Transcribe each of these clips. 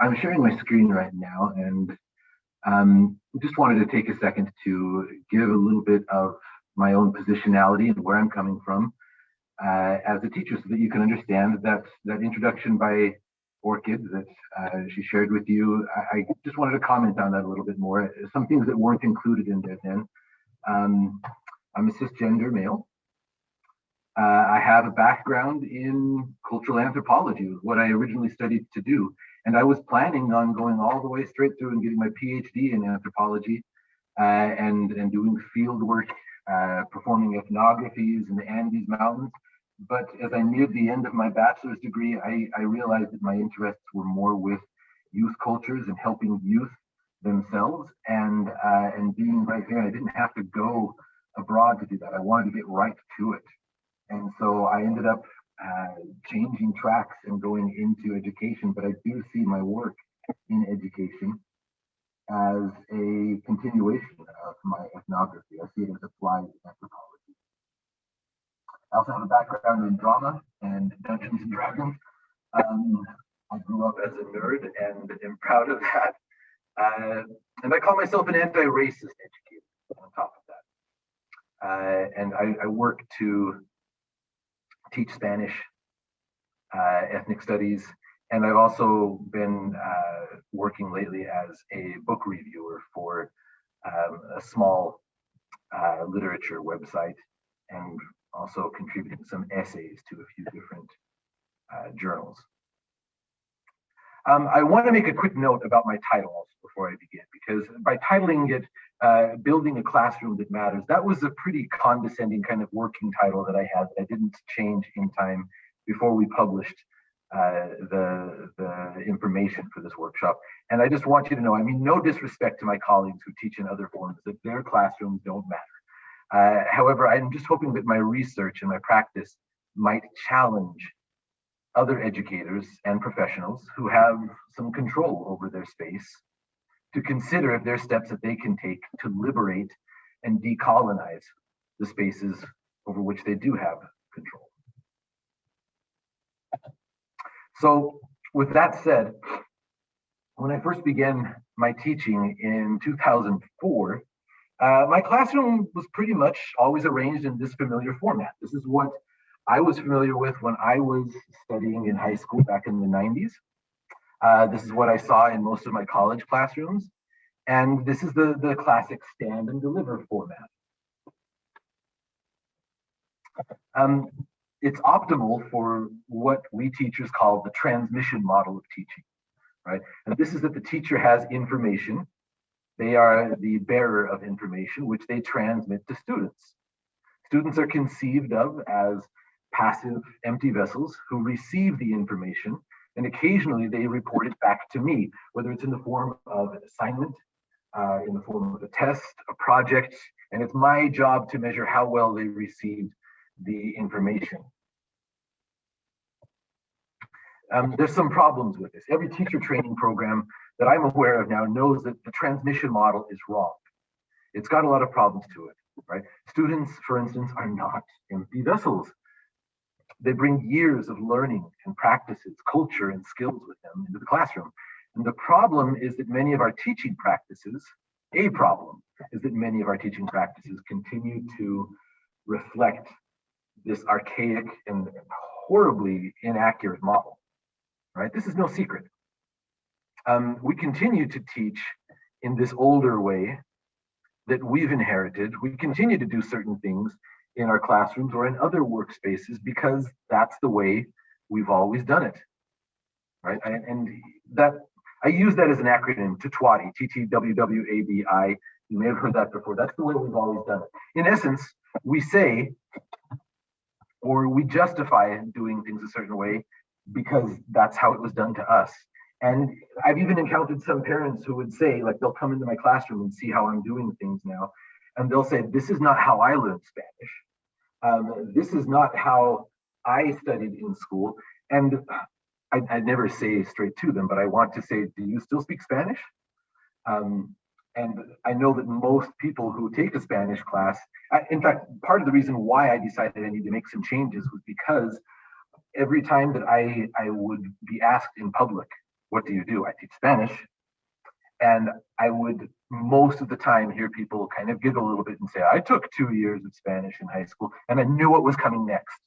I'm sharing my screen right now, and just wanted to take a second to give a little bit of my own positionality and where I'm coming from as a teacher, so that you can understand that introduction by Orchid that she shared with you. I just wanted to comment on that a little bit more. Some things that weren't included in there then. I'm a cisgender male. I have a background in cultural anthropology, what I originally studied to do. And I was planning on going all the way straight through and getting my PhD in anthropology and doing field work, performing ethnographies in the Andes Mountains. But as I neared the end of my bachelor's degree, I realized that my interests were more with youth cultures and helping youth themselves. And being right there, I didn't have to go abroad to do that. I wanted to get right to it. And so I ended up changing tracks and going into education, but I do see my work in education as a continuation of my ethnography. I see it as applied anthropology. I also have a background in drama and Dungeons and Dragons. I grew up as a nerd and am proud of that. And I call myself an anti-racist educator on top of that. And I work to teach Spanish, ethnic studies, and I've also been working lately as a book reviewer for a small literature website, and also contributing some essays to a few different journals. I want to make a quick note about my title also before I begin, because by titling it Building a Classroom That Matters, that was a pretty condescending kind of working title that I had that I didn't change in time before we published the information for this workshop. And I just want you to know, I mean, no disrespect to my colleagues who teach in other forms, that their classrooms don't matter. However, I'm just hoping that my research and my practice might challenge other educators and professionals who have some control over their space to consider if there are steps that they can take to liberate and decolonize the spaces over which they do have control. So with that said, when I first began my teaching in 2004, my classroom was pretty much always arranged in this familiar format. This is what I was familiar with when I was studying in high school back in the 90s. This is what I saw in most of my college classrooms. And this is the classic stand and deliver format. It's optimal for what we teachers call the transmission model of teaching, right? And this is that the teacher has information. They are the bearer of information, which they transmit to students. Students are conceived of as passive, empty vessels who receive the information, and occasionally they report it back to me, whether it's in the form of an assignment, in the form of a test, a project, and it's my job to measure how well they received the information. There's some problems with this. Every teacher training program that I'm aware of now knows that the transmission model is wrong. It's got a lot of problems to it, right? Students, for instance, are not empty vessels. They bring years of learning and practices, culture and skills with them into the classroom. And the problem is that many of our teaching practices, continue to reflect this archaic and horribly inaccurate model, right? This is no secret. We continue to teach in this older way that we've inherited. We continue to do certain things in our classrooms or in other workspaces because that's the way we've always done it, right? And that I use that as an acronym, TWABI, TTWWABI. You may have heard that before. That's the way we've always done it. In essence, we say, or we justify doing things a certain way because that's how it was done to us. And I've even encountered some parents who would say, like, they'll come into my classroom and see how I'm doing things now, and they'll say, this is not how I learned Spanish. This is not how I studied in school. And I never say straight to them, but I want to say, do you still speak Spanish? And I know that most people who take a Spanish class, in fact, part of the reason why I decided I need to make some changes was because every time that I would be asked in public what do you do? I teach Spanish. And I would most of the time hear people kind of giggle a little bit and say, I took 2 years of Spanish in high school and I knew what was coming next.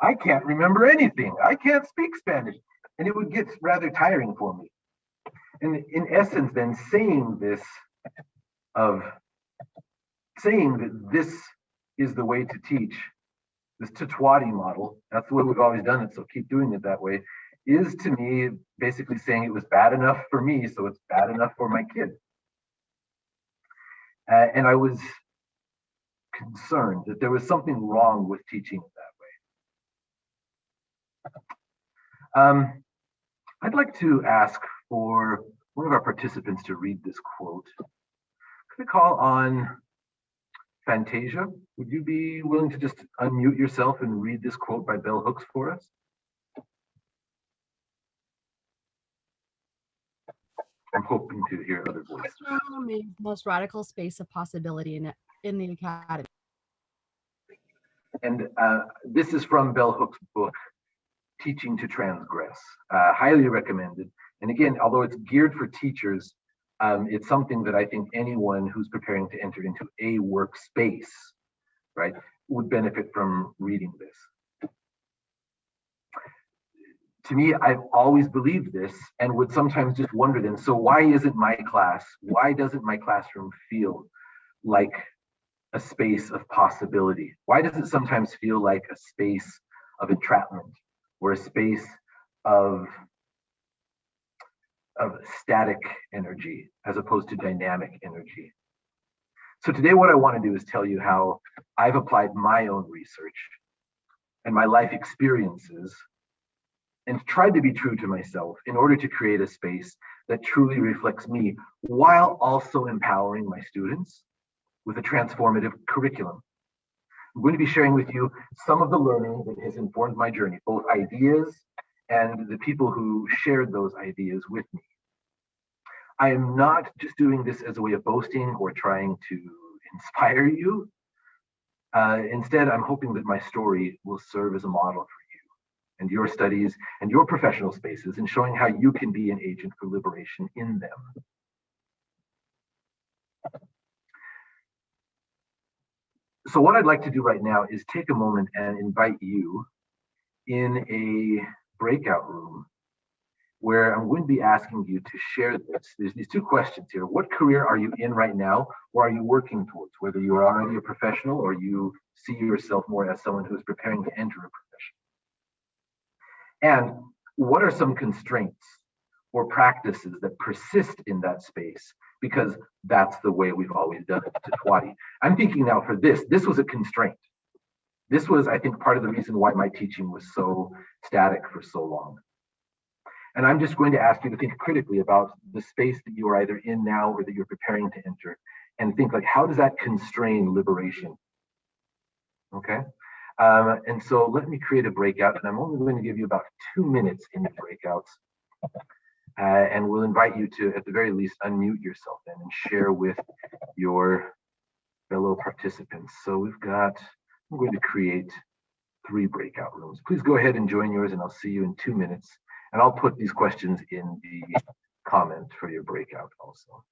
I can't remember anything. I can't speak Spanish. And it would get rather tiring for me. And in essence, then saying that this is the way to teach, this Tutwadi model, that's the way we've always done it, so keep doing it that way, is to me basically saying it was bad enough for me, so it's bad enough for my kid. And I was concerned that there was something wrong with teaching it that way. I'd like to ask for one of our participants to read this quote. Could I call on Fantasia? Would you be willing to just unmute yourself and read this quote by Bell Hooks for us? I'm hoping to hear other voices. The most radical space of possibility in the academy. And this is from Bell Hooks' book, Teaching to Transgress. Highly recommended. And again, although it's geared for teachers, it's something that I think anyone who's preparing to enter into a workspace, right, would benefit from reading this. To me, I've always believed this and would sometimes just wonder then, so why doesn't my classroom feel like a space of possibility? Why does it sometimes feel like a space of entrapment or a space of static energy as opposed to dynamic energy? So today what I want to do is tell you how I've applied my own research and my life experiences and tried to be true to myself in order to create a space that truly reflects me while also empowering my students with a transformative curriculum. I'm going to be sharing with you some of the learning that has informed my journey, both ideas and the people who shared those ideas with me. I am not just doing this as a way of boasting or trying to inspire you. Instead, I'm hoping that my story will serve as a model for you and your studies and your professional spaces in showing how you can be an agent for liberation in them. So what I'd like to do right now is take a moment and invite you in a breakout room where I'm going to be asking you to share this. There's these two questions here. What career are you in right now, or are you working towards, whether you're already a professional or you see yourself more as someone who's preparing to enter a profession? And what are some constraints or practices that persist in that space? Because that's the way we've always done it to Twati. I'm thinking now for this was a constraint. This was, I think, part of the reason why my teaching was so static for so long. And I'm just going to ask you to think critically about the space that you are either in now or that you're preparing to enter, and think like, how does that constrain liberation? Okay. And so let me create a breakout, and I'm only going to give you about 2 minutes in the breakouts. And we'll invite you to, at the very least, unmute yourself then and share with your fellow participants. So I'm going to create 3 breakout rooms. Please go ahead and join yours, and I'll see you in 2 minutes. And I'll put these questions in the comment for your breakout also.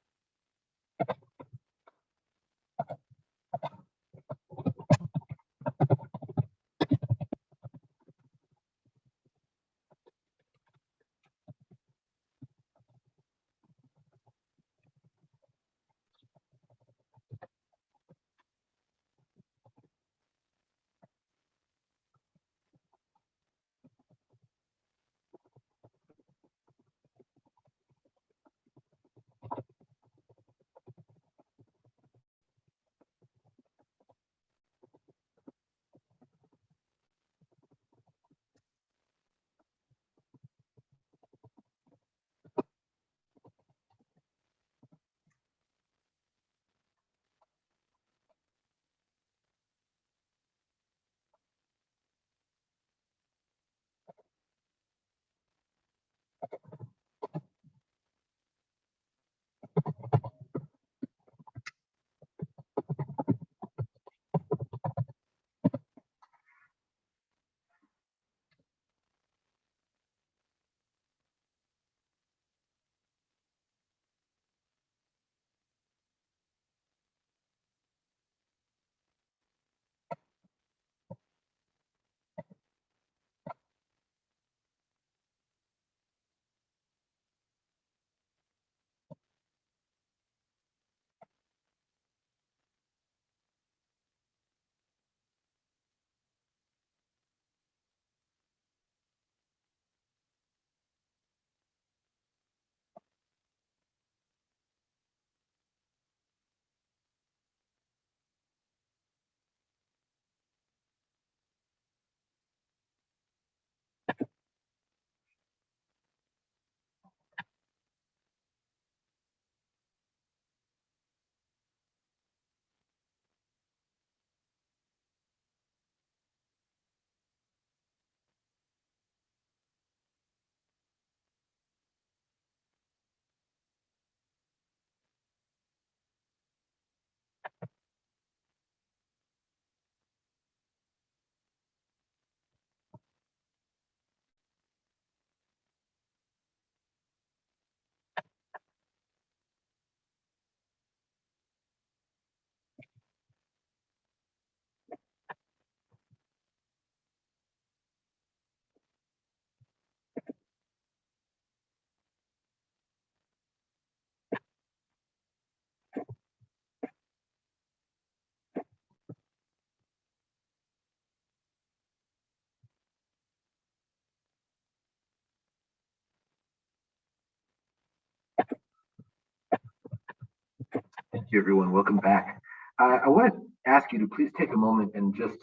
Thank you, everyone. Welcome back. I want to ask you to please take a moment and just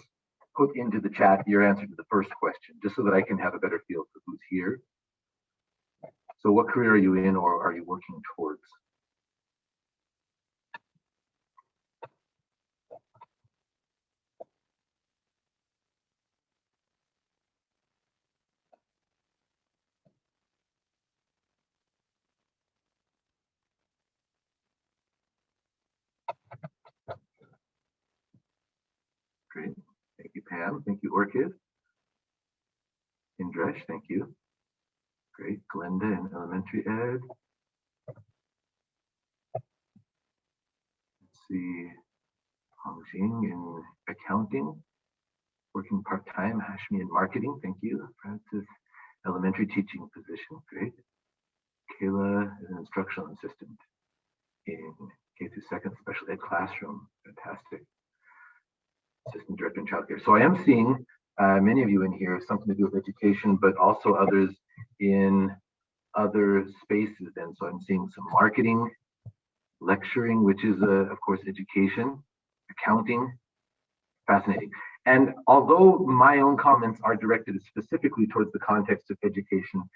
put into the chat your answer to the first question, just so that I can have a better feel for who's here. So what career are you in, or are you working towards? Great. Thank you, Pam. Thank you, Orchid. Indresh, thank you. Great. Glenda in elementary ed. Let's see. Hongjing in accounting. Working part-time. Hashmi in marketing. Thank you. Francis, elementary teaching position. Great. Kayla is an instructional assistant in K through second special ed classroom. Fantastic. Assistant director in childcare. So I am seeing many of you in here, something to do with education, but also others in other spaces. And so I'm seeing some marketing, lecturing, which is, of course, education, accounting. Fascinating. And although my own comments are directed specifically towards the context of education,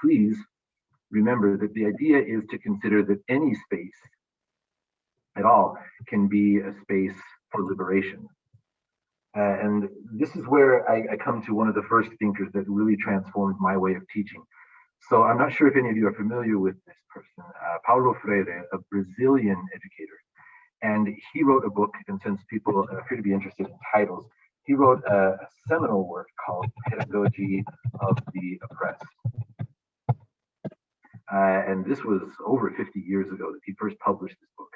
please remember that the idea is to consider that any space at all can be a space for liberation. And this is where I come to one of the first thinkers that really transformed my way of teaching. So I'm not sure if any of you are familiar with this person, Paulo Freire, a Brazilian educator. And he wrote a book, and since people appear to be interested in titles, he wrote a seminal work called Pedagogy of the Oppressed. And this was over 50 years ago that he first published this book.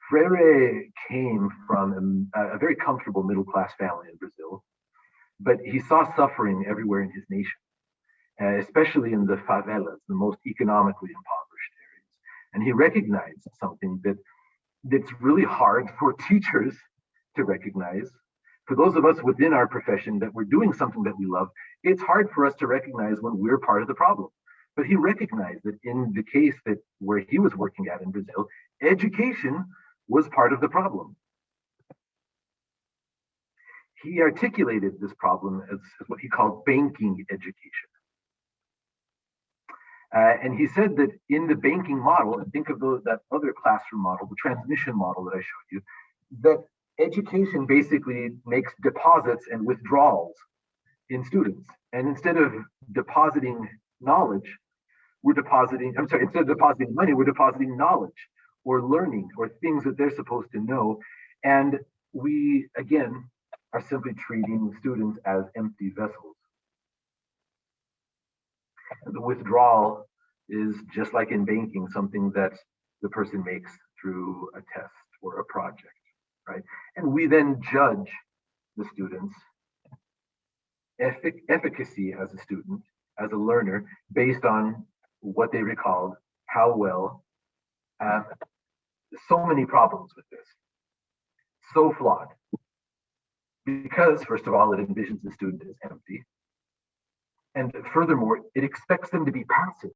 Freire came from a very comfortable middle-class family in Brazil, but he saw suffering everywhere in his nation, especially in the favelas, the most economically impoverished areas. And he recognized something that's really hard for teachers to recognize. For those of us within our profession that we're doing something that we love, it's hard for us to recognize when we're part of the problem. But he recognized that in the case that where he was working at in Brazil, education was part of the problem. He articulated this problem as what he called banking education. And he said that in the banking model, and think of that other classroom model, the transmission model that I showed you, that education basically makes deposits and withdrawals in students. And instead of depositing knowledge, instead of depositing money, we're depositing knowledge or learning or things that they're supposed to know. And we, again, are simply treating students as empty vessels. And the withdrawal is, just like in banking, something that the person makes through a test or a project, right? And we then judge the students' efficacy as a student, as a learner, based on what they recalled, how well. So many problems with this, so flawed. Because, first of all, it envisions the student as empty. And furthermore, it expects them to be passive.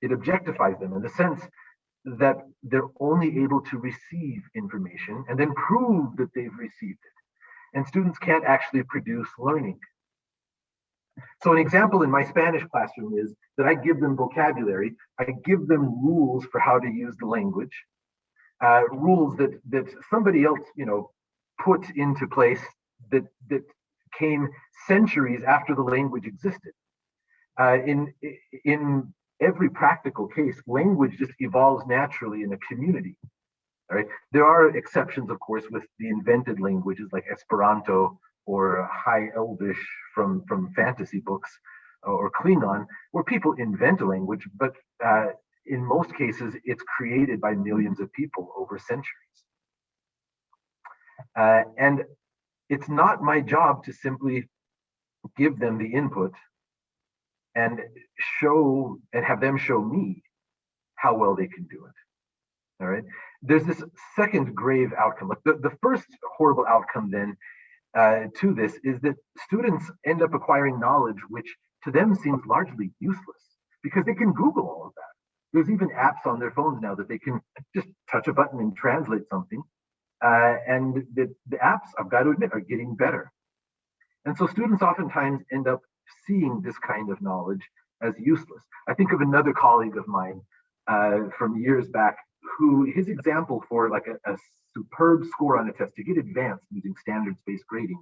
It objectifies them in the sense that they're only able to receive information and then prove that they've received it. And students can't actually produce learning. So an example in my Spanish classroom is that I give them vocabulary, I give them rules for how to use the language, rules that somebody else, put into place that came centuries after the language existed. In every practical case, language just evolves naturally in a community. All right. There are exceptions, of course, with the invented languages like Esperanto or High Elvish from fantasy books or Klingon, where people invent a language, but in most cases, it's created by millions of people over centuries. And it's not my job to simply give them the input and have them show me how well they can do it. All right. There's this second grave outcome. Like the first horrible outcome then to this is that students end up acquiring knowledge which to them seems largely useless because they can Google all of that. There's even apps on their phones now that they can just touch a button and translate something. And the apps, I've got to admit, are getting better. And so students oftentimes end up seeing this kind of knowledge as useless. I think of another colleague of mine from years back who his example for like a superb score on a test to get advanced using standards-based grading,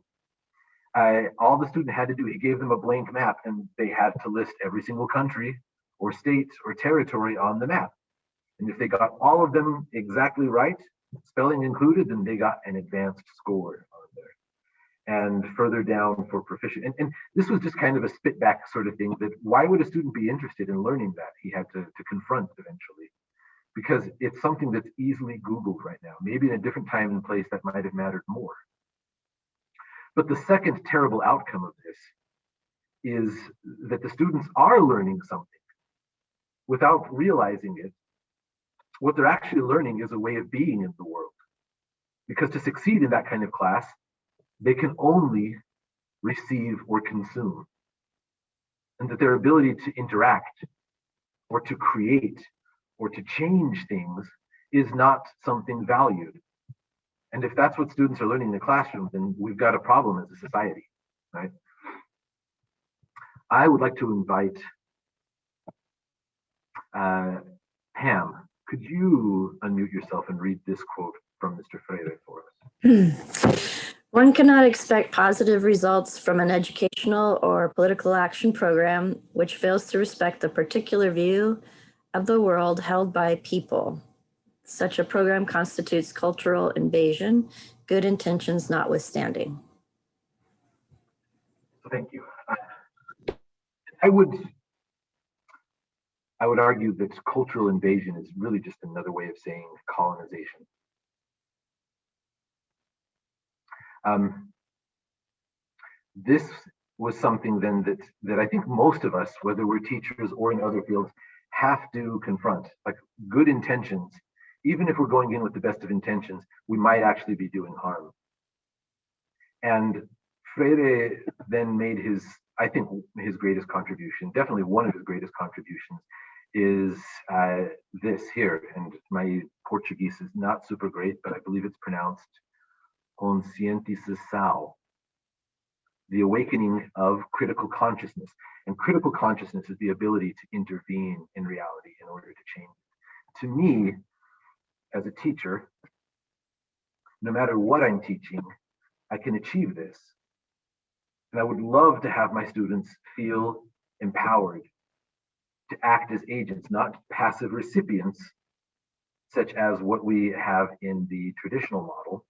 all the student had to do, he gave them a blank map and they had to list every single country or state or territory on the map. And if they got all of them exactly right, spelling included, then they got an advanced score on there. And further down for proficient. And this was just kind of a spit back sort of thing that why would a student be interested in learning that? He had to confront eventually, because it's something that's easily Googled right now. Maybe in a different time and place that might have mattered more. But the second terrible outcome of this is that the students are learning something without realizing it. What they're actually learning is a way of being in the world. Because to succeed in that kind of class, they can only receive or consume. And that their ability to interact or to create or to change things is not something valued. And if that's what students are learning in the classroom, then we've got a problem as a society, right? I would like to invite Pam. Could you unmute yourself and read this quote from Mr. Freire for us? One cannot expect positive results from an educational or political action program which fails to respect the particular view of the world held by people. Such a program constitutes cultural invasion, good intentions notwithstanding. Thank you. I would argue that cultural invasion is really just another way of saying colonization. This was something then that I think most of us, whether we're teachers or in other fields, have to confront. Like good intentions, even if we're going in with the best of intentions, we might actually be doing harm. And Freire then made his, I think, his greatest contribution, definitely one of his greatest contributions, is this here. And my Portuguese is not super great, but I believe it's pronounced conscientização, the awakening of critical consciousness. And critical consciousness is the ability to intervene in reality in order to change it. To me, as a teacher, no matter what I'm teaching, I can achieve this. And I would love to have my students feel empowered to act as agents, not passive recipients, such as what we have in the traditional model,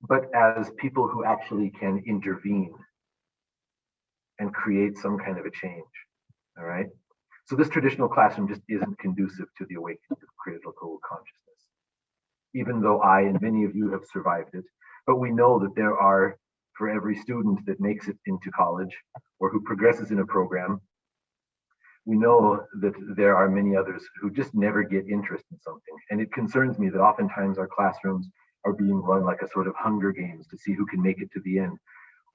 but as people who actually can intervene and create some kind of a change, all right? So this traditional classroom just isn't conducive to the awakening of critical consciousness, even though I and many of you have survived it. But we know that there are, for every student that makes it into college or who progresses in a program, we know that there are many others who just never get interest in something. And it concerns me that oftentimes our classrooms are being run like a sort of Hunger Games to see who can make it to the end.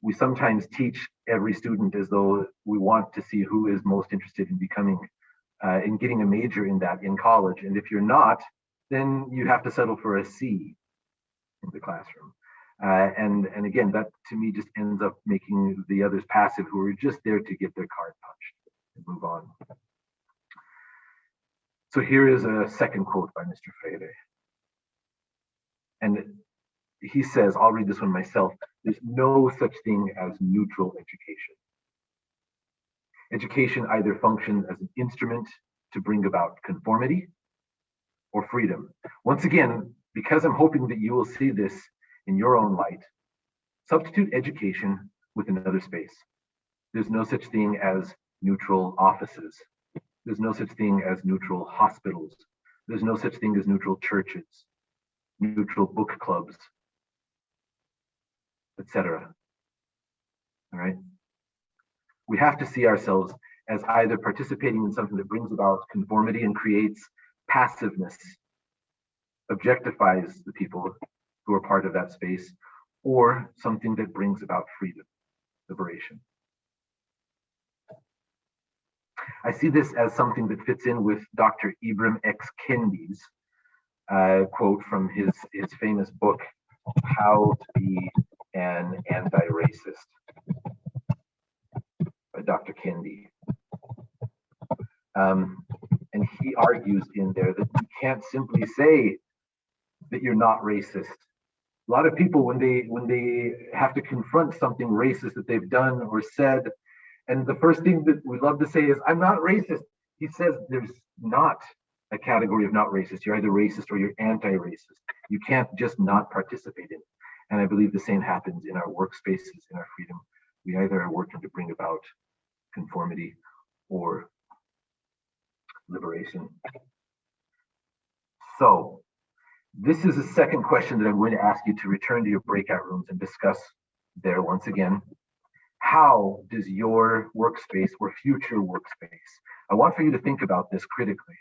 We sometimes teach every student as though we want to see who is most interested in becoming, in getting a major in that in college. And if you're not, then you have to settle for a C in the classroom. And again, that to me just ends up making the others passive who are just there to get their card punched and move on. So here is a second quote by Mr. Freire. And he says, I'll read this one myself, there's no such thing as neutral education. Education either functions as an instrument to bring about conformity or freedom. Once again, because I'm hoping that you will see this in your own light, substitute education with another space. There's no such thing as neutral offices. There's no such thing as neutral hospitals. There's no such thing as neutral churches, neutral book clubs, etc. All right. We have to see ourselves as either participating in something that brings about conformity and creates passiveness, objectifies the people who are part of that space, or something that brings about freedom, liberation. I see this as something that fits in with Dr. Ibram X. Kendi's quote from his famous book, How to Be an Anti-Racist, by Dr. Kendi. And he argues in there that you can't simply say that you're not racist. A lot of people, when they have to confront something racist that they've done or said, and the first thing that we love to say is, I'm not racist. He says there's not a category of not racist. You're either racist or you're anti-racist. You can't just not participate in it. And I believe the same happens in our workspaces, in our freedom. We either are working to bring about conformity or liberation. So this is a second question that I'm going to ask you to return to your breakout rooms and discuss there once again. How does your workspace or future workspace, I want for you to think about this critically.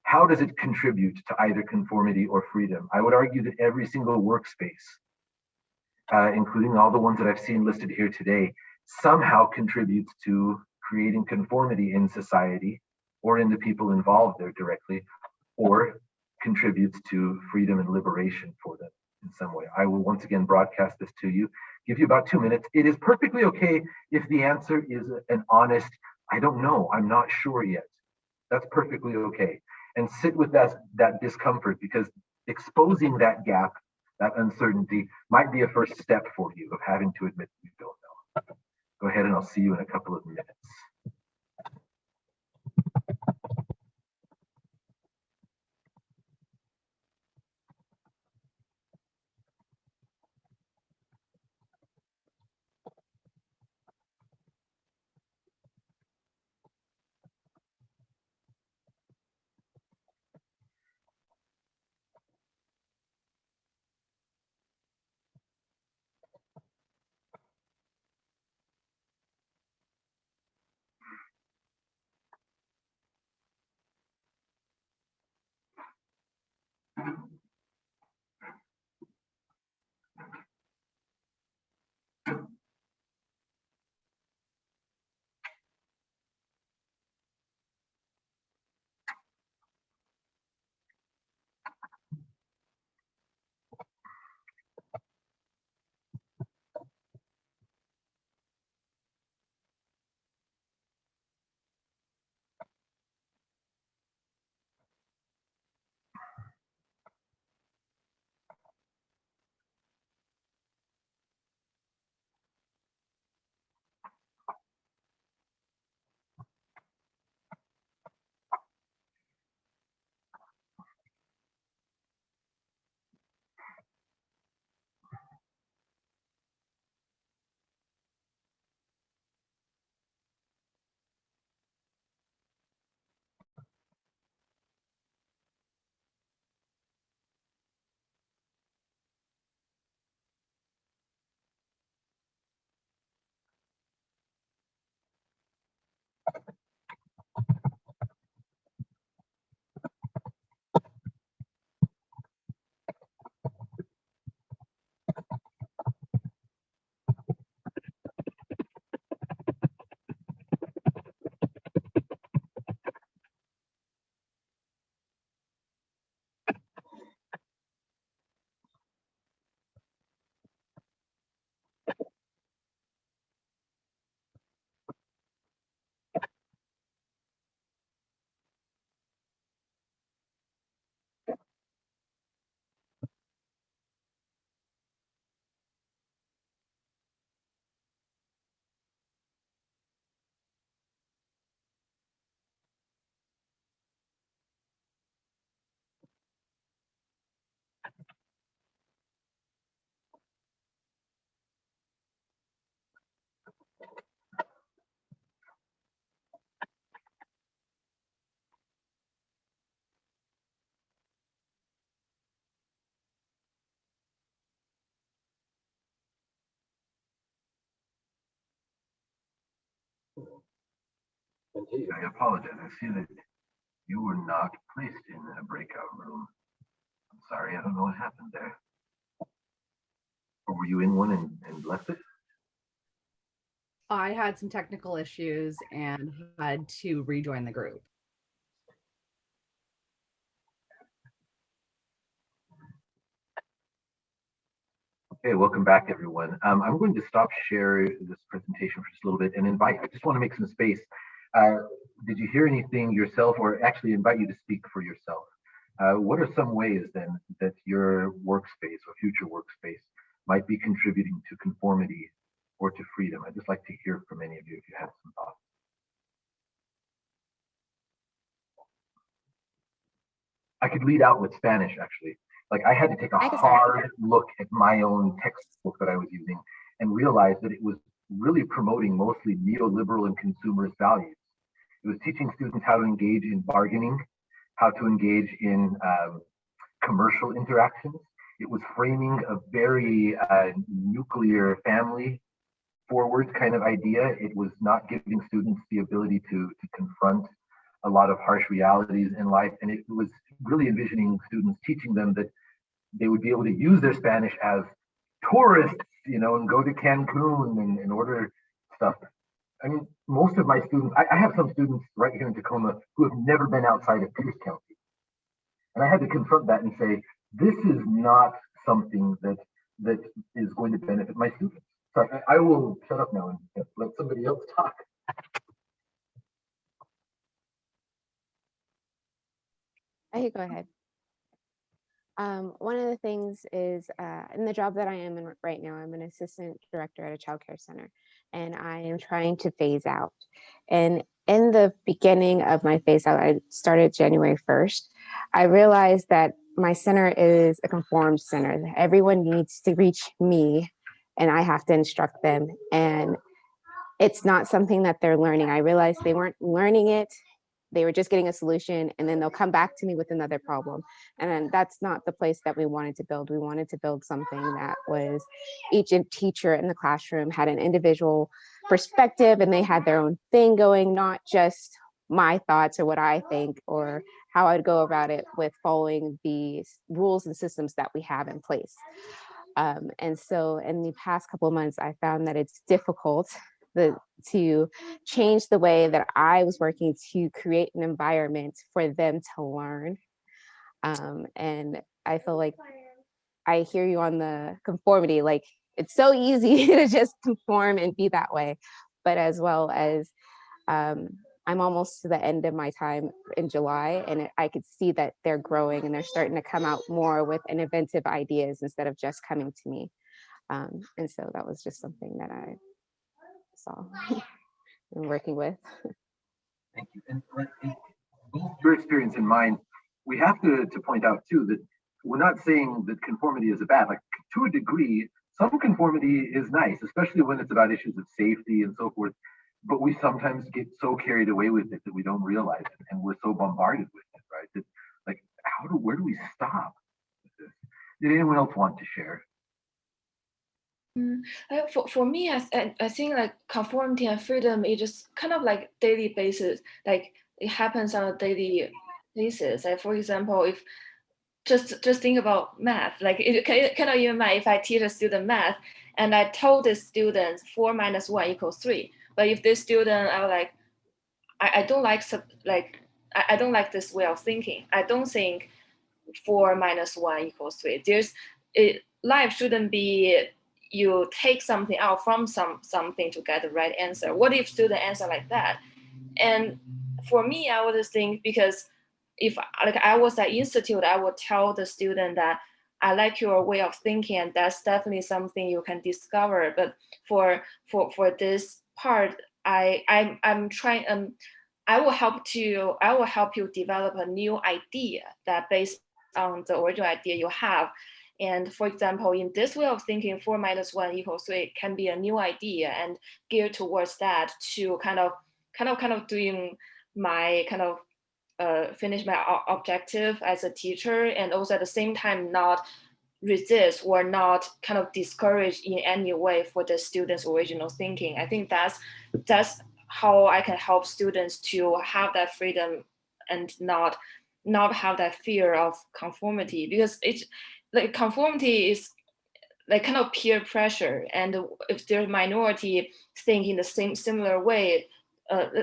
How does it contribute to either conformity or freedom? I would argue that every single workspace, including all the ones that I've seen listed here today, somehow contributes to creating conformity in society or in the people involved there directly, or contributes to freedom and liberation for them in some way. I will once again broadcast this to you, give you about 2 minutes. It is perfectly okay if the answer is an honest, I don't know, I'm not sure yet. That's perfectly okay. And sit with that discomfort, because exposing that gap, that uncertainty, might be a first step for you of having to admit you don't know. Go ahead and I'll see you in a couple of minutes. I apologize. I see that you were not placed in a breakout room. I'm sorry, I don't know what happened there. Or were you in one and left it? I had some technical issues and had to rejoin the group. Okay, welcome back, everyone. I'm going to stop share this presentation for just a little bit and I just want to make some space. Did you hear anything yourself, or actually invite you to speak for yourself? What are some ways then that your workspace or future workspace might be contributing to conformity or to freedom? I'd just like to hear from any of you if you have some thoughts. I could lead out with Spanish, actually. Like, I had to take a hard look at my own textbook that I was using and realize that it was really promoting mostly neoliberal and consumerist values. It was teaching students how to engage in bargaining, how to engage in commercial interactions. It was framing a very nuclear family forward kind of idea. It was not giving students the ability to confront a lot of harsh realities in life. And it was really envisioning students, teaching them that they would be able to use their Spanish as tourists, you know, and go to Cancun and order stuff. I mean, most of my students, I have some students right here in Tacoma who have never been outside of Pierce County. And I had to confront that and say, this is not something that is going to benefit my students. So I will shut up now and let somebody else talk. I could go ahead. One of the things is in the job that I am in right now, I'm an assistant director at a childcare center, and I am trying to phase out. And in the beginning of my phase out, I started January 1st. I realized that my center is a conformed center. Everyone needs to reach me, and I have to instruct them. And it's not something that they're learning. I realized they weren't learning it. They were just getting a solution, and then they'll come back to me with another problem. And then that's not the place that we wanted to build. We wanted to build something that was each teacher in the classroom had an individual perspective, and they had their own thing going, not just my thoughts or what I think or how I'd go about it with following the rules and systems that we have in place. And so in the past couple of months, I found that it's difficult to change the way that I was working to create an environment for them to learn. And I feel like I hear you on the conformity, like it's so easy to just conform and be that way. But as well as I'm almost to the end of my time in July, and I could see that they're growing and they're starting to come out more with inventive ideas instead of just coming to me. And so that was just something that I saw and working with. Thank you. And both your experience and mine, we have to point out too that we're not saying that conformity is a bad. Like, to a degree, some conformity is nice, especially when it's about issues of safety and so forth. But we sometimes get so carried away with it that we don't realize it, and we're so bombarded with it, right? That, like, where do we stop with this? Did anyone else want to share? For me, I think like conformity and freedom is just kind of like daily basis. Like, it happens on a daily basis. Like, for example, if just think about math. Like, it cannot even matter if I teach a student math and I told the student 4 minus 1 equals 3. But if this student, I was like, I don't like I don't like this way of thinking. I don't think 4 minus 1 equals 3. Life shouldn't be you take something out from something to get the right answer. What if student answer like that? And for me, I would think, because if like I was at institute, I would tell the student that I like your way of thinking, and that's definitely something you can discover. But for this part, I'm trying I will help you develop a new idea that based on the original idea you have. And for example, in this way of thinking, 4 minus 1 equals 3 can be a new idea, and geared towards that to kind of doing my kind of finish my objective as a teacher, and also at the same time not resist or not kind of discourage in any way for the students' original thinking. I think that's how I can help students to have that freedom and not have that fear of conformity, because it's like conformity is like kind of peer pressure, and if there's minority think in the similar way,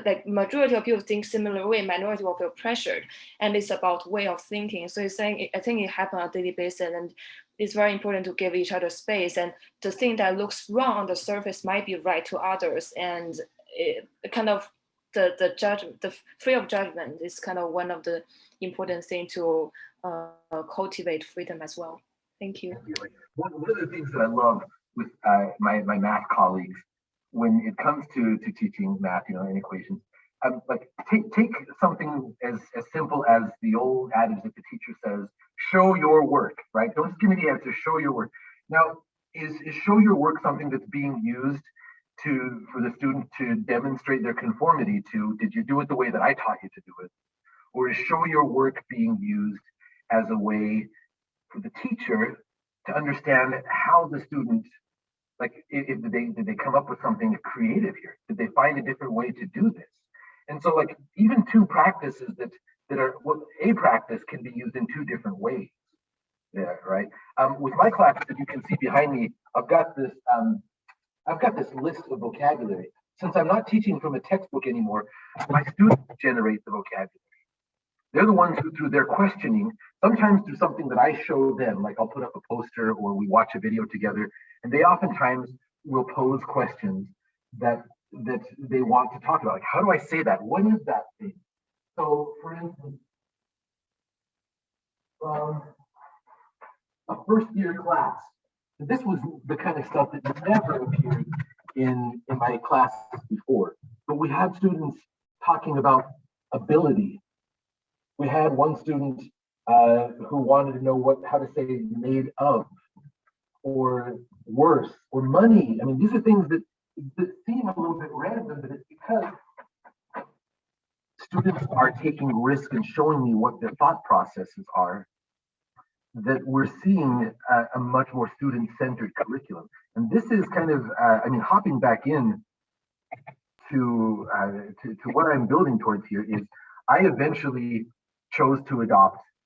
like majority of people think similar way, minority will feel pressured, and it's about way of thinking. So it's saying, I think it happens on a daily basis, and it's very important to give each other space, and the thing that looks wrong on the surface might be right to others, and it kind of the judgment, the free of judgment is kind of one of the important things to cultivate freedom as well. Thank you. One of the things that I love with my math colleagues when it comes to teaching math, and equations, like take something as simple as the old adage that the teacher says, show your work, right? Don't just give me the answer, show your work. Now, is show your work something that's being used for the student to demonstrate their conformity to, did you do it the way that I taught you to do it? Or is show your work being used as a way for the teacher to understand how the student, like, did they come up with something creative here? Did they find a different way to do this? And so, like, even two practices that are, well, a practice can be used in two different ways. Yeah, right. With my classes, as you can see behind me, I've got this list of vocabulary. Since I'm not teaching from a textbook anymore, my students generate the vocabulary. They're the ones who, through their questioning, sometimes through something that I show them, like I'll put up a poster or we watch a video together, and they oftentimes will pose questions that they want to talk about. Like, how do I say that? What is that thing? So, for instance, a first year class. This was the kind of stuff that never appeared in my classes before. But we had students talking about ability. We had one student who wanted to know how to say made of, or worse, or money. I mean, these are things that seem a little bit random, but it's because students are taking risk and showing me what their thought processes are, that we're seeing a much more student-centered curriculum. And this is kind of, hopping back in to what I'm building towards here is I eventually chose to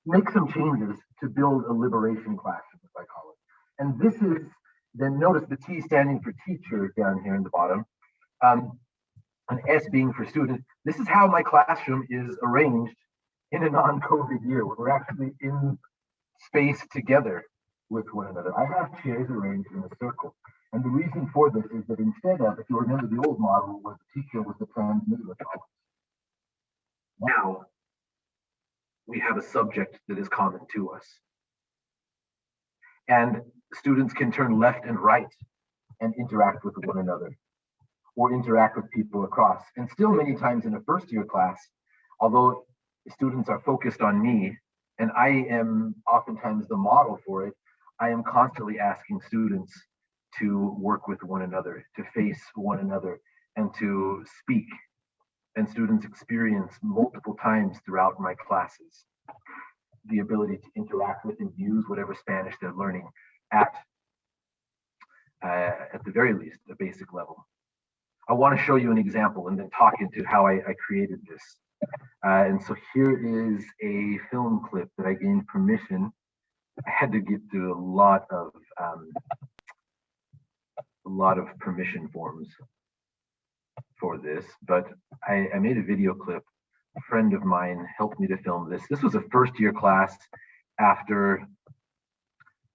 make some changes to build a liberation classroom, as I call it. And this is, then notice the T standing for teacher down here in the bottom, an S being for student. This is how my classroom is arranged in a non-COVID year, where we're actually in space together with one another. I have chairs arranged in a circle. And the reason for this is that instead of, if you remember the old model where the teacher was the transmitter, now we have a subject that is common to us. And students can turn left and right and interact with one another, or interact with people across. And still many times in a first year class, although students are focused on me, and I am oftentimes the model for it, I am constantly asking students to work with one another, to face one another, and to speak. And students experience multiple times throughout my classes the ability to interact with and use whatever Spanish they're learning at the very least, a basic level. I want to show you an example and then talk into how I created this. And so here is a film clip that I gained permission. I had to get through a lot of permission forms for this, but I made a video clip. A friend of mine helped me to film this. This was a first year class after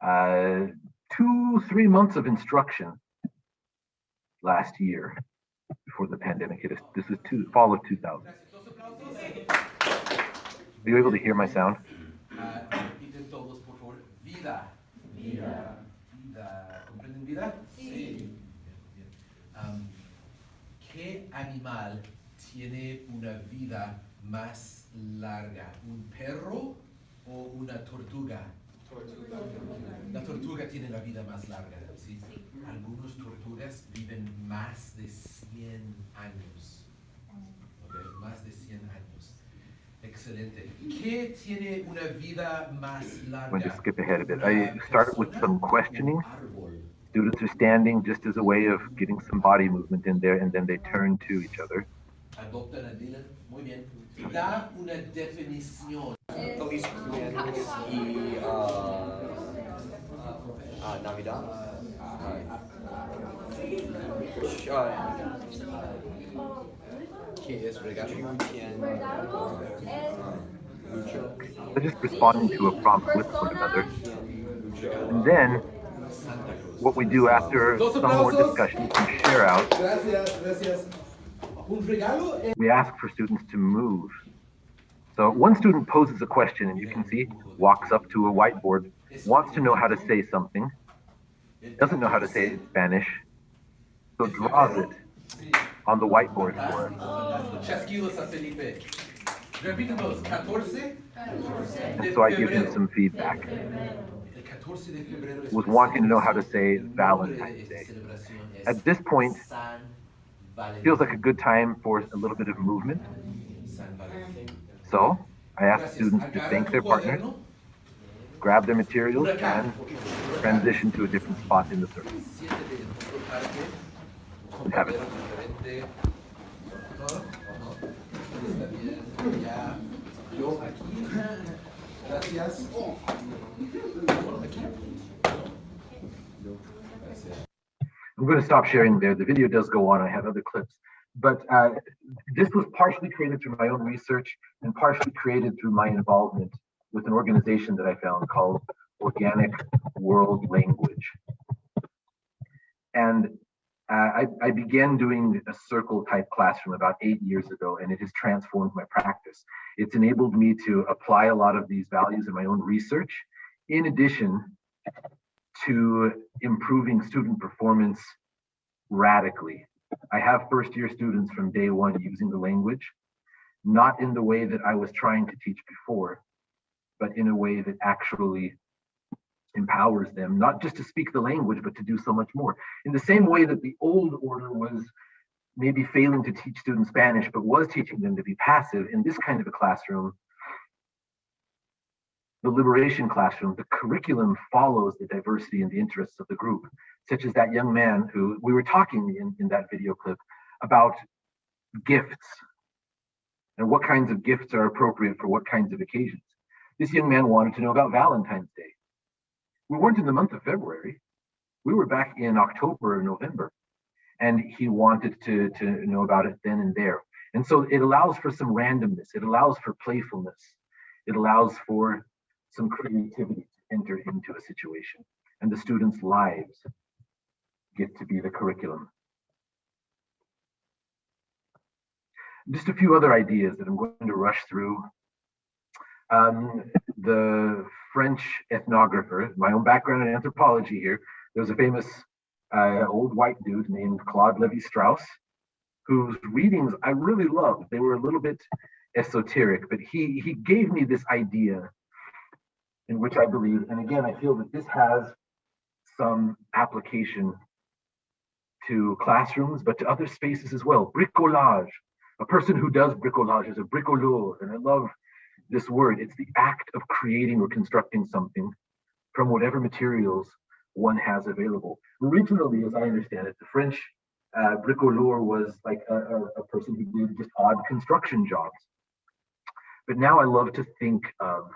2-3 months of instruction last year before the pandemic hit us. This is fall of 2000. Are you able to hear my sound? Repiten todos, por favor. Vida. Vida. Vida. ¿Comprenden vida? Sí. Bien. ¿Qué animal tiene una vida más larga? ¿Un perro o una tortuga? Tortuga. La tortuga tiene la vida más larga, ¿sí? Algunas tortugas viven más de 100 años. Okay, más de 100 años. Excelente. ¿Qué tiene una vida más larga? I'm going to skip ahead a bit. I start with some questioning. Students are standing just as a way of getting some body movement in there, and then they turn to each other. Adoptan a Dylan. Muy bien. Da una definición. At least commanders y Navidad. ¿Qué es regalo? They're just responding to a prompt with one another. And then Santa Claus. what we do after Dos some more aplausos. discussion, some share out, Gracias, gracias. Un regalo. we ask for students to move. So one student poses a question, and you can see, walks up to a whiteboard, wants to know how to say something, doesn't know how to say it in Spanish, so draws it on the whiteboard for us. Chasquidos a Felipe. Repite todos. 14. And so I give him some feedback. El 14 de febrero es Was wanting to know how to say el nombre de Valentine's esta Day. celebración es At this point, San feels like a Valentín. good time for a little bit of movement. San Valentín. So I ask Gracias. students to Agarra thank tu their partner, cuaderno. grab their materials, Huracán. and transition to a different spot in the circle. Siéntete en otro parque. And have it. Compañero diferente. ¿No? ¿No? Está bien. Ya. Yo aquí. Gracias. Aquí. Gracias. I'm going to stop sharing there. The video does go on. I have other clips. But this was partially created through my own research and partially created through my involvement with an organization that I found called Organic World Language. And I began doing a circle type classroom about 8 years ago, and it has transformed my practice. It's enabled me to apply a lot of these values in my own research, in addition to improving student performance radically. I have first year students from day one using the language, not in the way that I was trying to teach before, but in a way that actually empowers them, not just to speak the language, but to do so much more. In the same way that the old order was maybe failing to teach students Spanish, but was teaching them to be passive, in this kind of a classroom, the liberation classroom, the curriculum follows the diversity and the interests of the group, such as that young man who we were talking in that video clip about gifts and what kinds of gifts are appropriate for what kinds of occasions. This young man wanted to know about Valentine's Day. We weren't in the month of February. We were back in October or November, and he wanted to know about it then and there. And so it allows for some randomness. It allows for playfulness. It allows for some creativity to enter into a situation, and the students' lives get to be the curriculum. Just a few other ideas that I'm going to rush through. The French ethnographer, my own background in anthropology here, there's a famous old white dude named Claude Lévi-Strauss, whose readings I really loved. They were a little bit esoteric, but he gave me this idea in which I believe, and again, I feel that this has some application to classrooms, but to other spaces as well. Brit Collage, a person who does bricolage is a bricoleur, and I love this word. It's the act of creating or constructing something from whatever materials one has available. Originally, as I understand it, the French bricoleur was like a person who did just odd construction jobs. But now I love to think of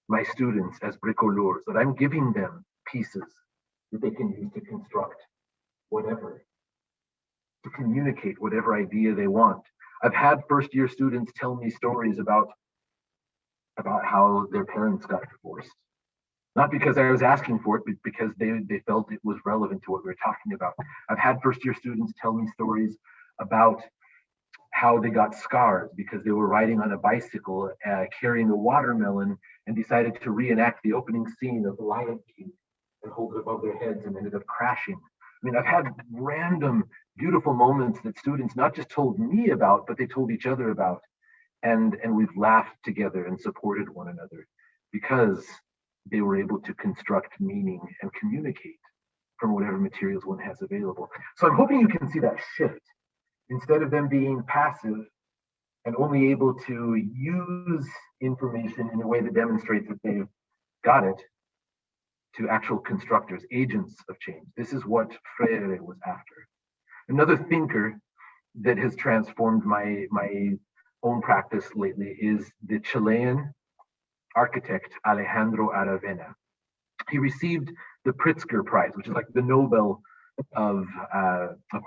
my students as bricoleurs, that I'm giving them pieces that they can use to construct whatever, to communicate whatever idea they want. I've had first year students tell me stories about how their parents got divorced. Not because I was asking for it, but because they felt it was relevant to what we were talking about. I've had first year students tell me stories about how they got scars because they were riding on a bicycle carrying a watermelon and decided to reenact the opening scene of The Lion King and hold it above their heads and ended up crashing. I mean, I've had random beautiful moments that students not just told me about, but they told each other about. And we've laughed together and supported one another because they were able to construct meaning and communicate from whatever materials one has available. So I'm hoping you can see that shift. Instead of them being passive and only able to use information in a way that demonstrates that they've got it, to actual constructors, agents of change. This is what Freire was after. Another thinker that has transformed my own practice lately is the Chilean architect Alejandro Aravena. He received the Pritzker Prize, which is like the Nobel of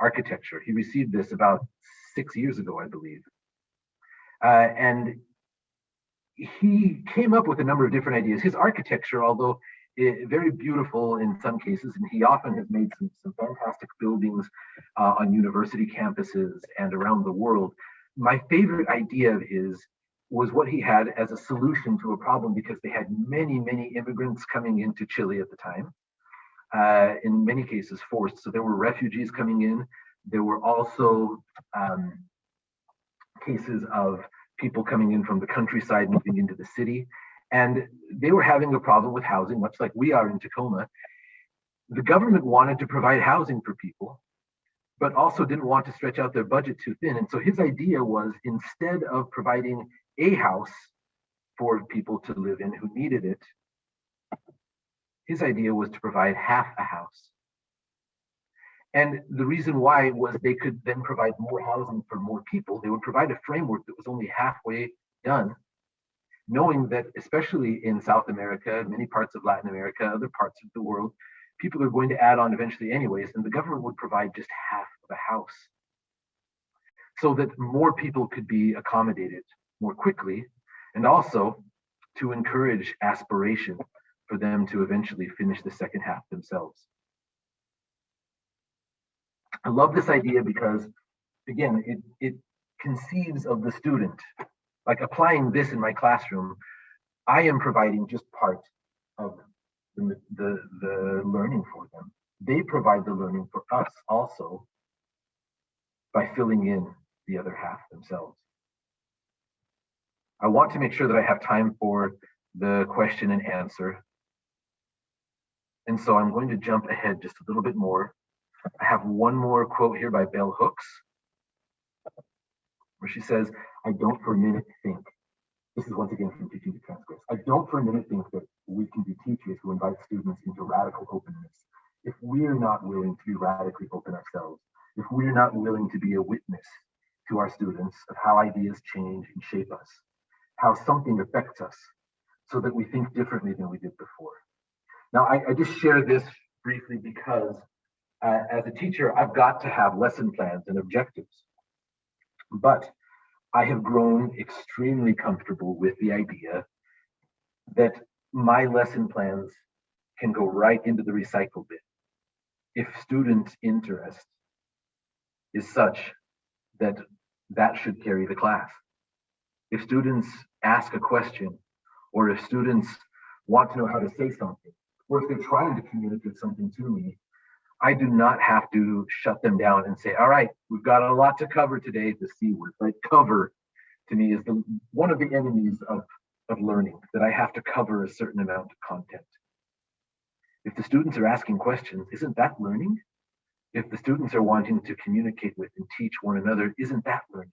architecture. He received this about 6 years ago, I believe. And he came up with a number of different ideas. His architecture, although very beautiful in some cases, and he often has made some fantastic buildings on university campuses and around the world. My favorite idea of his was what he had as a solution to a problem, because they had many, many immigrants coming into Chile at the time, in many cases forced. So there were refugees coming in. There were also cases of people coming in from the countryside moving into the city. And they were having a problem with housing, much like we are in Tacoma. The government wanted to provide housing for people, but also didn't want to stretch out their budget too thin. And so his idea was, instead of providing a house for people to live in who needed it, his idea was to provide half a house. And the reason why was they could then provide more housing for more people. They would provide a framework that was only halfway done, knowing that especially in South America, many parts of Latin America, other parts of the world, people are going to add on eventually anyways, and the government would provide just half of a house so that more people could be accommodated more quickly, and also to encourage aspiration for them to eventually finish the second half themselves. I love this idea because, again, it conceives of the student. Like applying this in my classroom, I am providing just part of the learning for them. They provide the learning for us also by filling in the other half themselves. I want to make sure that I have time for the question and answer. And so I'm going to jump ahead just a little bit more. I have one more quote here by Bell Hooks, where she says, "I don't for a minute think," this is once again from Teaching to Transgress, "I don't for a minute think that we can be teachers who invite students into radical openness if we're not willing to be radically open ourselves, if we're not willing to be a witness to our students of how ideas change and shape us, how something affects us, so that we think differently than we did before." Now, I just share this briefly because as a teacher, I've got to have lesson plans and objectives. But I have grown extremely comfortable with the idea that my lesson plans can go right into the recycle bin if student interest is such that that should carry the class. If students ask a question, or if students want to know how to say something, or if they're trying to communicate something to me, I do not have to shut them down and say, all right, we've got a lot to cover today, the C word, right? Cover to me is one of the enemies of learning, that I have to cover a certain amount of content. If the students are asking questions, isn't that learning? If the students are wanting to communicate with and teach one another, isn't that learning?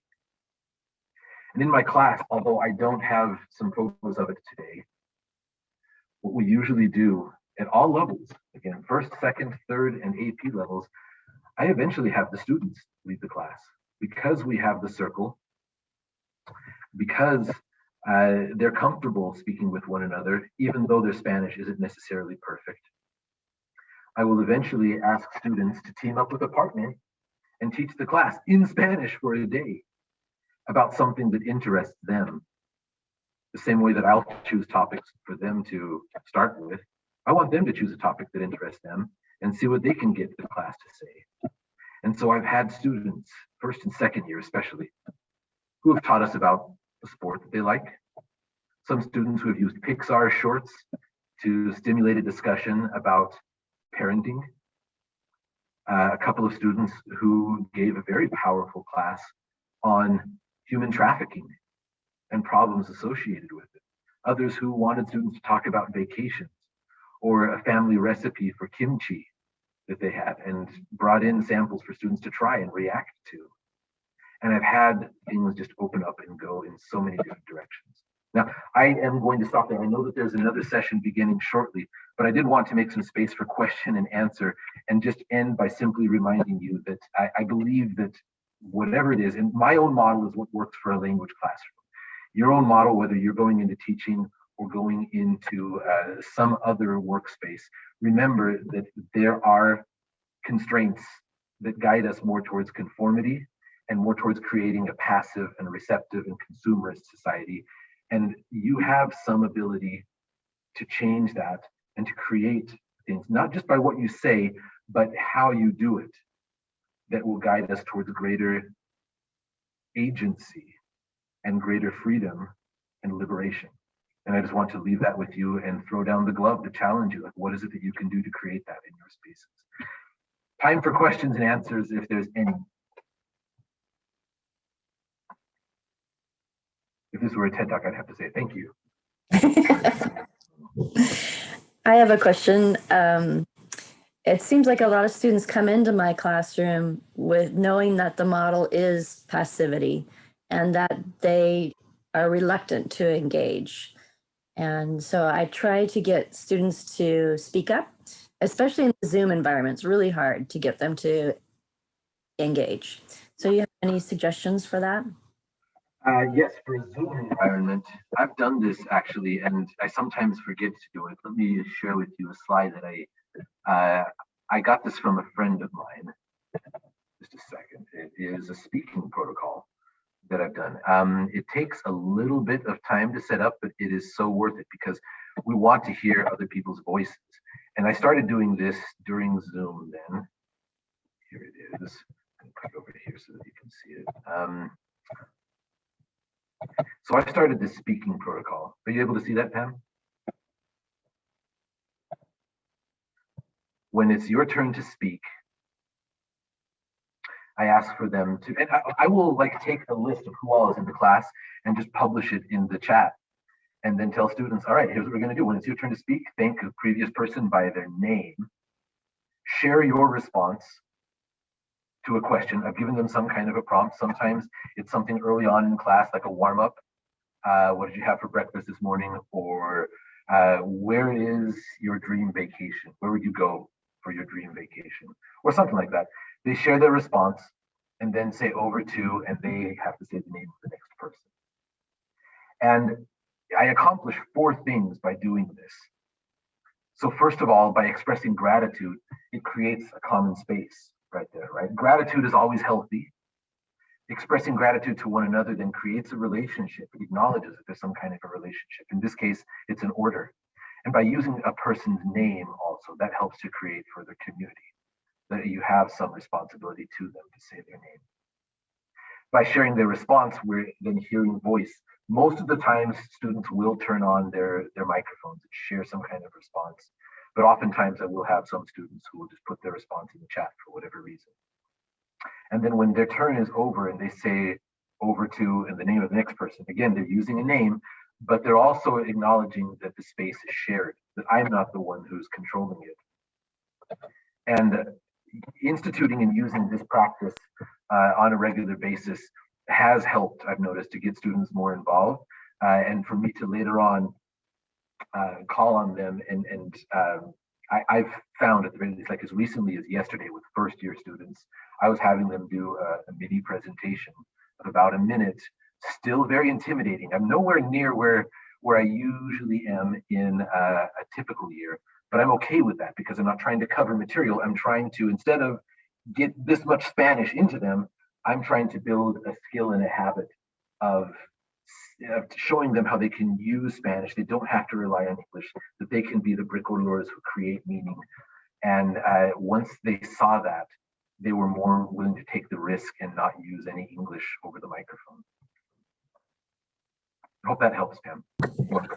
And in my class, although I don't have some photos of it today, what we usually do at all levels, again, first, second, third, and AP levels, I eventually have the students lead the class because we have the circle, because they're comfortable speaking with one another, even though their Spanish isn't necessarily perfect. I will eventually ask students to team up with a partner and teach the class in Spanish for a day about something that interests them. The same way that I'll choose topics for them to start with, I want them to choose a topic that interests them and see what they can get the class to say. And so I've had students, first and second year especially, who have taught us about a sport that they like. Some students who have used Pixar shorts to stimulate a discussion about parenting. A couple of students who gave a very powerful class on human trafficking and problems associated with it. Others who wanted students to talk about vacations or a family recipe for kimchi that they had and brought in samples for students to try and react to. And I've had things just open up and go in so many different directions. Now, I am going to stop there. I know that there's another session beginning shortly, but I did want to make some space for question and answer and just end by simply reminding you that I believe that whatever it is, and my own model is what works for a language classroom. Your own model, whether you're going into teaching or going into some other workspace, remember that there are constraints that guide us more towards conformity and more towards creating a passive and receptive and consumerist society. And you have some ability to change that and to create things, not just by what you say, but how you do it, that will guide us towards greater agency and greater freedom and liberation. And I just want to leave that with you and throw down the glove to challenge you. Like, what is it that you can do to create that in your spaces? Time for questions and answers, if there's any. If this were a TED Talk, I'd have to say thank you. I have a question. It seems like a lot of students come into my classroom with knowing that the model is passivity and that they are reluctant to engage. And so I try to get students to speak up, especially in the Zoom environment. It's really hard to get them to engage. So you have any suggestions for that? Yes, for a Zoom environment, I've done this actually, and I sometimes forget to do it. Let me share with you a slide that I got this from a friend of mine. Just a second. It is a speaking protocol that I've done. It takes a little bit of time to set up, but it is so worth it because we want to hear other people's voices. And I started doing this during Zoom then. Here it is. I'm going to put it over here so that you can see it. So I started this speaking protocol. Are you able to see that, Pam? When it's your turn to speak, I ask for them to, and I will like take a list of who all is in the class and just publish it in the chat and then tell students, all right, here's what we're going to do. When it's your turn to speak, thank the previous person by their name, share your response to a question. I've given them some kind of a prompt. Sometimes it's something early on in class, like a warm up. What did you have for breakfast this morning? Or where is your dream vacation? Where would you go for your dream vacation? Or something like that. They share their response and then say over to, and they have to say the name of the next person. And I accomplish 4 things by doing this. So first of all, by expressing gratitude, it creates a common space right there, right? Gratitude is always healthy. Expressing gratitude to one another then creates a relationship. It acknowledges that there's some kind of a relationship. In this case, it's an order. And by using a person's name also, that helps to create further community, that you have some responsibility to them to say their name. By sharing their response, we're then hearing voice. Most of the times, students will turn on their microphones and share some kind of response. But oftentimes, I will have some students who will just put their response in the chat for whatever reason. And then when their turn is over and they say over to and the name of the next person, again, they're using a name, but they're also acknowledging that the space is shared, that I'm not the one who's controlling it. And instituting and using this practice on a regular basis has helped, I've noticed, to get students more involved and for me to later on call on them. And I've found at the very least, like as recently as yesterday with first year students, I was having them do a mini presentation of about a minute, still very intimidating. I'm nowhere near where I usually am in a typical year, but I'm okay with that because I'm not trying to cover material. I'm trying to, instead of get this much Spanish into them, I'm trying to build a skill and a habit of showing them how they can use Spanish. They don't have to rely on English, that they can be the bricoleurs who create meaning. And once they saw that, they were more willing to take the risk and not use any English over the microphone. I hope that helps, Pam.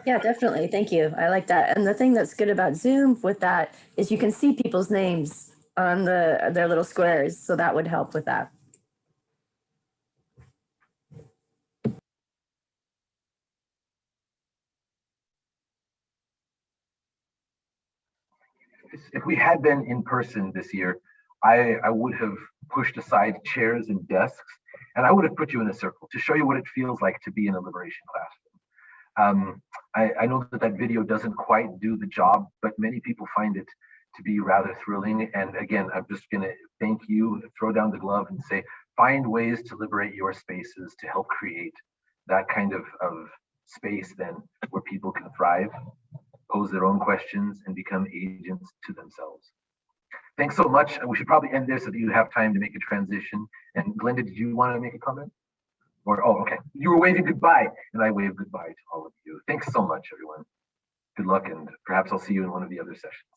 Yeah, definitely. Thank you. I like that. And the thing that's good about Zoom with that is you can see people's names on their little squares. So that would help with that. If we had been in person this year, I would have pushed aside chairs and desks, and I would have put you in a circle to show you what it feels like to be in a liberation classroom. I know that video doesn't quite do the job, but many people find it to be rather thrilling. And again, I'm just going to thank you, throw down the glove and say, find ways to liberate your spaces to help create that kind of space then where people can thrive, pose their own questions, and become agents to themselves. Thanks so much. We should probably end there so that you have time to make a transition. And Glenda, did you want to make a comment? Or, oh, okay. You were waving goodbye, and I wave goodbye to all of you. Thanks so much, everyone. Good luck, and perhaps I'll see you in one of the other sessions.